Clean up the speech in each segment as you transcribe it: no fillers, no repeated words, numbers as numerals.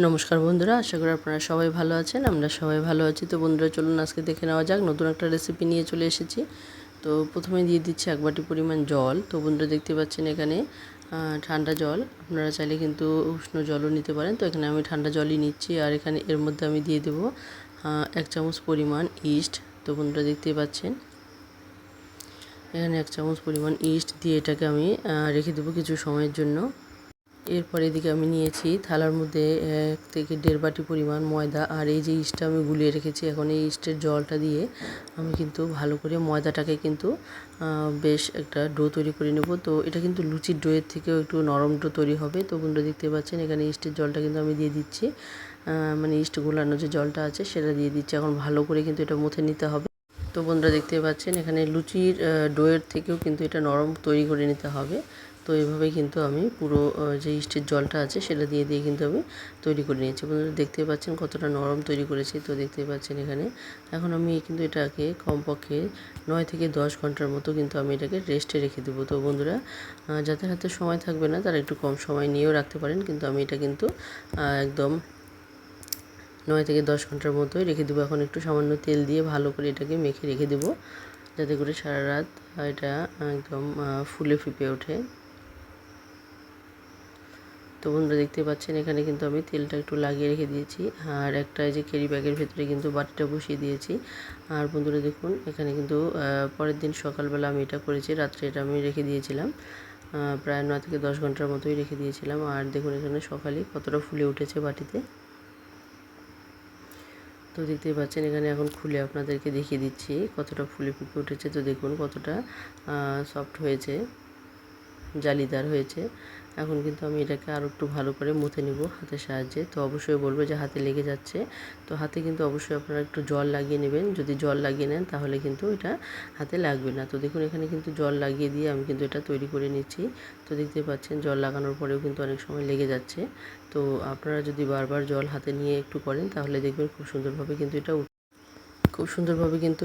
নমস্কার বন্ধুরা, আশা করি আপনারা সবাই ভালো আছেন। আমরা সবাই ভালো আছি। তো বন্ধুরা, চলুন আজকে দেখে নেওয়া যাক, নতুন একটা রেসিপি নিয়ে চলে এসেছি। তো প্রথমে দিয়ে দিচ্ছি 1 বাটি পরিমাণ জল। তো বন্ধুরা, দেখতে পাচ্ছেন এখানে ঠান্ডা জল। আপনারা চাইলে কিন্তু উষ্ণ জলও নিতে পারেন। তো এখানে আমি ঠান্ডা জলই নিচ্ছি। আর এখানে এর মধ্যে আমি দিয়ে দেবো 1 চামচ পরিমাণ ইস্ট। তো বন্ধুরা, দেখতেই পাচ্ছেন এখানে 1 চামচ পরিমাণ ইস্ট দিয়ে এটাকে আমি রেখে দেবো কিছু সময়ের জন্য। এরপর এদিকে আমি নিয়েছি থালার মধ্যে 1 থেকে 1.5 বাটি পরিমাণ ময়দা। আর এই যে ইস্টটা আমি গুলিয়ে রেখেছি, এখন এই ইস্টের জলটা দিয়ে আমি কিন্তু ভালো করে ময়দাটাকে কিন্তু বেশ একটা ডো তৈরি করে নেব। তো এটা কিন্তু লুচির ডোয়ের থেকেও একটু নরম ডো তৈরি হবে। তো বন্ধুরা, দেখতে পাচ্ছেন এখানে ইস্টের জলটা কিন্তু আমি দিয়ে দিচ্ছি, মানে ইস্ট গোলানো যে জলটা আছে সেটা দিয়ে দিচ্ছি। এখন ভালো করে কিন্তু এটা মুথে নিতে হবে। তো বন্ধুরা, দেখতে পাচ্ছেন এখানে লুচির ডোয়ের থেকেও কিন্তু এটা নরম তৈরি করে নিতে হবে। তো এভাবেই কিন্তু আমি পুরো যে ইস্টের জলটা আছে সেটা দিয়ে কিন্তু আমি তৈরি করে নিয়েছি। বন্ধুরা, দেখতে পাচ্ছেন কতটা নরম তৈরি করেছি। তো দেখতে পাচ্ছেন এখানে এখন আমি কিন্তু এটাকে কমপক্ষে 9 থেকে 10 ঘন্টার মতো কিন্তু আমি এটাকে রেস্টে রেখে দেবো। তো বন্ধুরা, যাদের হাতে সময় থাকবে না তারা একটু কম সময় নিয়েও রাখতে পারেন, কিন্তু আমি এটা কিন্তু একদম 9 থেকে 10 ঘন্টার মতোই রেখে দেবো। এখন একটু সামান্য তেল দিয়ে ভালো করে এটাকে মেখে রেখে দেবো, যাতে করে সারা রাত এটা একদম ফুলে ফেঁপে ওঠে। তো বন্ধুরা, দেখতে পাচ্ছেন এখানে কিন্তু আমি তেলটা একটু লাগিয়ে রেখে দিয়েছি। আর একটা এই যে ক্যারি ব্যাগের ভেতরে কিন্তু বাটিটা বসিয়ে দিয়েছি। আর বন্ধুরা, দেখুন এখানে কিন্তু পরের দিন সকালবেলা আমি এটা করেছি, রাত্রে এটা আমি রেখে দিয়েছিলাম, প্রায় 9 থেকে 10 ঘন্টার মতোই রেখে দিয়েছিলাম। আর দেখুন এখানে সকালে কতটা ফুলে উঠেছে বাটিতে। তো দেখতেই পাচ্ছেন এখানে এখন খুলে আপনাদেরকে দেখিয়ে দিচ্ছি কতটা ফুলে ফুঁপে উঠেছে। তো দেখুন কতটা সফট হয়েছে, জালিদার হয়েছে। এখন কিন্তু আমি এটাকে আরও একটু ভালো করে মুথে নেব হাতের সাহায্যে। তো অবশ্যই বলবো যে হাতে লেগে যাচ্ছে, তো হাতে কিন্তু অবশ্যই আপনারা একটু জল লাগিয়ে নেবেন। যদি জল লাগিয়ে নেন তাহলে কিন্তু এটা হাতে লাগবে না। তো দেখুন এখানে কিন্তু জল লাগিয়ে দিয়ে আমি কিন্তু এটা তৈরি করে নিচ্ছি। তো দেখতে পাচ্ছেন জল লাগানোর পরেও কিন্তু অনেক সময় লেগে যাচ্ছে। তো আপনারা যদি বারবার জল হাতে নিয়ে একটু করেন তাহলে দেখবেন খুব সুন্দরভাবে কিন্তু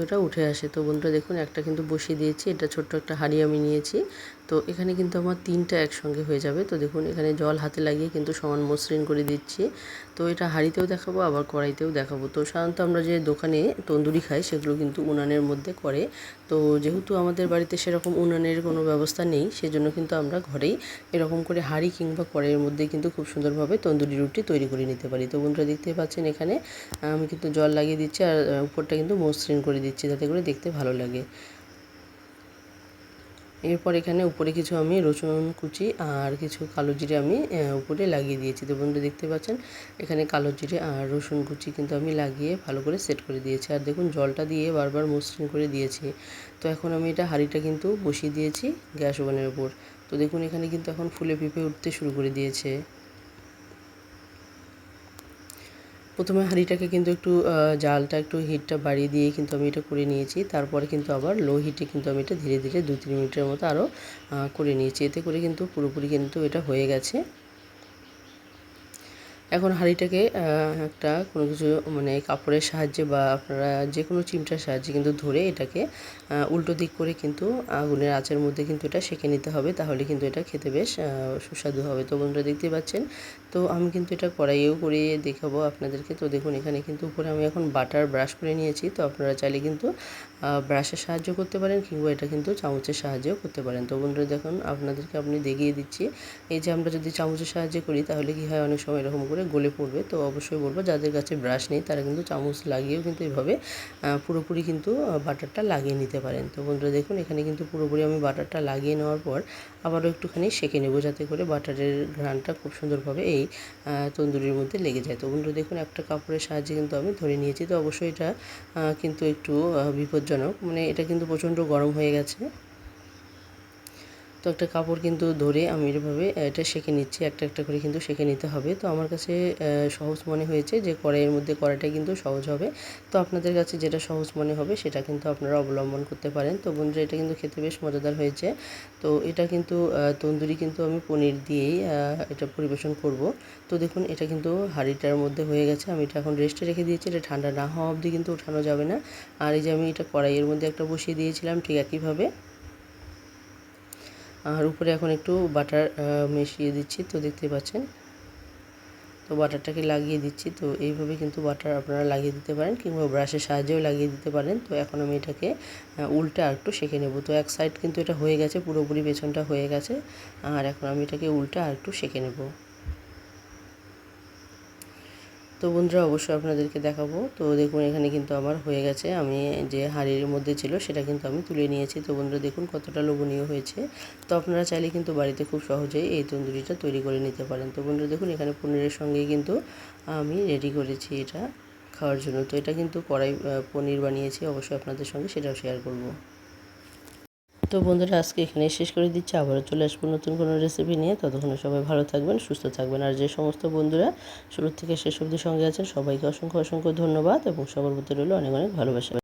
এটা উঠে আসে। তো বন্ধুরা, দেখুন একটা কিন্তু বসিয়ে দিয়েছি, এটা ছোট্ট একটা হাঁড়ি আমি নিয়েছি। তো এখানে কিন্তু আমার 3টা একসঙ্গে হয়ে যাবে। তো দেখুন এখানে জল হাতে লাগিয়ে কিন্তু সমান মসৃণ করে দিচ্ছি। তো এটা হাঁড়িতেও দেখাবো, আবার কড়াইতেও দেখাবো। তো সাধারণত আমরা যে দোকানে তন্দুরি খাই সেগুলো কিন্তু উনানের মধ্যে করে। তো যেহেতু আমাদের বাড়িতে সেরকম উনানের কোনো ব্যবস্থা নেই, সেজন্য কিন্তু আমরা ঘরেই এরকম করে হাঁড়ি কিংবা কড়াইয়ের মধ্যে কিন্তু খুব সুন্দরভাবে তন্দুরি রুটি তৈরি করে নিতে পারি। তো বন্ধুরা, দেখতে পাচ্ছেন এখানে আমি কিন্তু জল লাগিয়ে দিচ্ছি আর উপরটা কিন্তু মসৃণ করে দিচ্ছি, যাতে করে দেখতে ভালো লাগে। এরপর এখানে উপরে কিছু আমি রসুন কুচি আর কিছু কালো জিরে আমি উপরে লাগিয়ে দিয়েছি। তো বন্ধুরা, দেখতে পাচ্ছেন এখানে কালো জিরে আর রসুন কুচি কিন্তু আমি লাগিয়ে ভালো করে সেট করে দিয়েছি। আর দেখুন জলটা দিয়ে বারবার মসৃণ করে দিয়েছি। তো এখন আমি এটা হাঁড়িটা কিন্তু বসিয়ে দিয়েছি গ্যাস ওভেনের উপর। তো দেখুন এখানে কিন্তু এখন ফুলে ফেঁপে উঠতে শুরু করে দিয়েছে। প্রথমে হাঁড়িটাকে কিন্তু একটু জালটা একটু হিটটা বাড়িয়ে দিয়ে কিন্তু আমি এটা করে নিয়েছি। তারপরে কিন্তু আবার লো হিটে কিন্তু আমি এটা ধীরে ধীরে 2-3 মিনিটের মতো আরও করে নিয়েছি। এতে করে কিন্তু পুরোপুরি কিন্তু এটা হয়ে গেছে। এখন হাঁড়িটাকে একটা কোনো কিছু মানে কাপড়ের সাহায্যে বা আপনারা যে কোনো চিমটার সাহায্যে কিন্তু ধরে এটাকে উল্টো দিক করে কিন্তু আগুনের আঁচের মধ্যে কিন্তু এটা সেঁকে নিতে হবে, তাহলে কিন্তু এটা খেতে বেশ সুস্বাদু হবে। তো বন্ধুরা, দেখতে পাচ্ছেন তো আমি কিন্তু এটা কড়াইয়েও করে দেখাবো আপনাদেরকে। তো দেখুন এখানে কিন্তু উপরে আমি এখন বাটার ব্রাশ করে নিয়েছি। তো আপনারা চাইলে কিন্তু ব্রাশের সাহায্য করতে পারেন কিংবা এটা কিন্তু চামচের সাহায্যেও করতে পারেন। তো বন্ধুরা, দেখুন আপনাদেরকে দেখিয়ে দিচ্ছি, এই যে আমরা যদি চামচের সাহায্যে করি তাহলে কি হয়, অনেক সময় এরকম করে গলে পড়বে। তো অবশ্যই বলবো যাদের কাছে ব্রাশ নেই তারা কিন্তু চামচ লাগিয়েও কিন্তু এভাবে পুরোপুরি কিন্তু বাটারটা লাগিয়ে নিতে পারেন। তো বন্ধুরা, দেখুন এখানে কিন্তু পুরোপুরি আমি বাটারটা লাগিয়ে নেওয়ার পর আবারও একটুখানি সেঁকে নেব, যাতে করে বাটারের ঘ্রাণটা খুব সুন্দরভাবে এই তন্দুরির মধ্যে লেগে যায়। তো বন্ধুরা, দেখুন একটা কাপড়ের সাহায্যে কিন্তু আমি ধরে নিয়েছি। তো অবশ্যই এটা কিন্তু একটু বিপজ্জনক, মানে এটা কিন্তু প্রচণ্ড গরম হয়ে গেছে। তো একটা কাপড় কিন্তু ধরে আমি এভাবে এটা সেঁকে নিচ্ছি, একটা একটা করে কিন্তু সেঁকে নিতে হবে। তো আমার কাছে সহজ মনে হয়েছে যে কড়াইয়ের মধ্যে করাটাই কিন্তু সহজ হবে। তো আপনাদের কাছে যেটা সহজ মনে হবে সেটা কিন্তু আপনারা অবলম্বন করতে পারেন। তো বন্ধুরা, এটা কিন্তু খেতে বেশ মজাদার হয়েছে। তো এটা কিন্তু তন্দুরি কিন্তু আমি পনির দিয়েই এটা পরিবেশন করব। তো দেখুন এটা কিন্তু হাঁড়িটার মধ্যে হয়ে গেছে। আমি এটা এখন রেস্টে রেখে দিয়েছি, এটা ঠান্ডা না হওয়া অবধি কিন্তু ওঠানো যাবে না। আর এই যে আমি এটা কড়াইয়ের মধ্যে একটা বসিয়ে দিয়েছিলাম ঠিক একইভাবে। আর উপরে এখন একটু বাটার মিশিয়ে দিচ্ছি। তো দেখতে পাচ্ছেন, তো তো বাটারটাকে লাগিয়ে দিচ্ছি। তো এইভাবে কিন্তু বাটার আপনারা লাগিয়ে দিতে পারেন কিংবা ব্রাশের সাহায্যেও লাগিয়ে দিতে পারেন। তো এখন আমি এটাকে উল্টে আরেকটু সেঁকে নেব। তো এক সাইড কিন্তু এটা হয়ে গেছে, পুরোপুরি পেছনটা হয়ে গেছে। আর এখন আমি এটাকে উল্টে আরেকটু সেঁকে নেব। তো বন্ধুরা অবশ্যই আপনাদেরকে দেখাবো। তো দেখুন এখানে কিন্তু আমার হয়ে গেছে। আমি যে হাঁড়ির মধ্যে ছিল সেটা কিন্তু আমি তুলে নিয়েছি। তো বন্ধুরা দেখুন কতটা লোভনীয় হয়েছে। তো আপনারা চাইলে কিন্তু বাড়িতে খুব সহজেই এই তন্দুরিটা তৈরি করে নিতে পারেন। তো বন্ধুরা দেখুন এখানে পনিরের সঙ্গেই কিন্তু আমি রেডি করেছি এটা খাওয়ার জন্য। তো এটা কিন্তু কড়াই পনির বানিয়েছি, অবশ্যই আপনাদের সঙ্গে সেটাও শেয়ার করব। তো বন্ধুরা আজকে এখানেই শেষ করে দিচ্ছি। আবারও চলে আসবো নতুন কোনো রেসিপি নিয়ে। ততক্ষণে সবাই ভালো থাকবেন, সুস্থ থাকবেন। আর যে সমস্ত বন্ধুরা শুরু থেকে শেষ অবধি সঙ্গে আছেন সবাইকে অসংখ্য অসংখ্য ধন্যবাদ এবং সবার প্রতি রইল অনেক অনেক ভালোবাসা।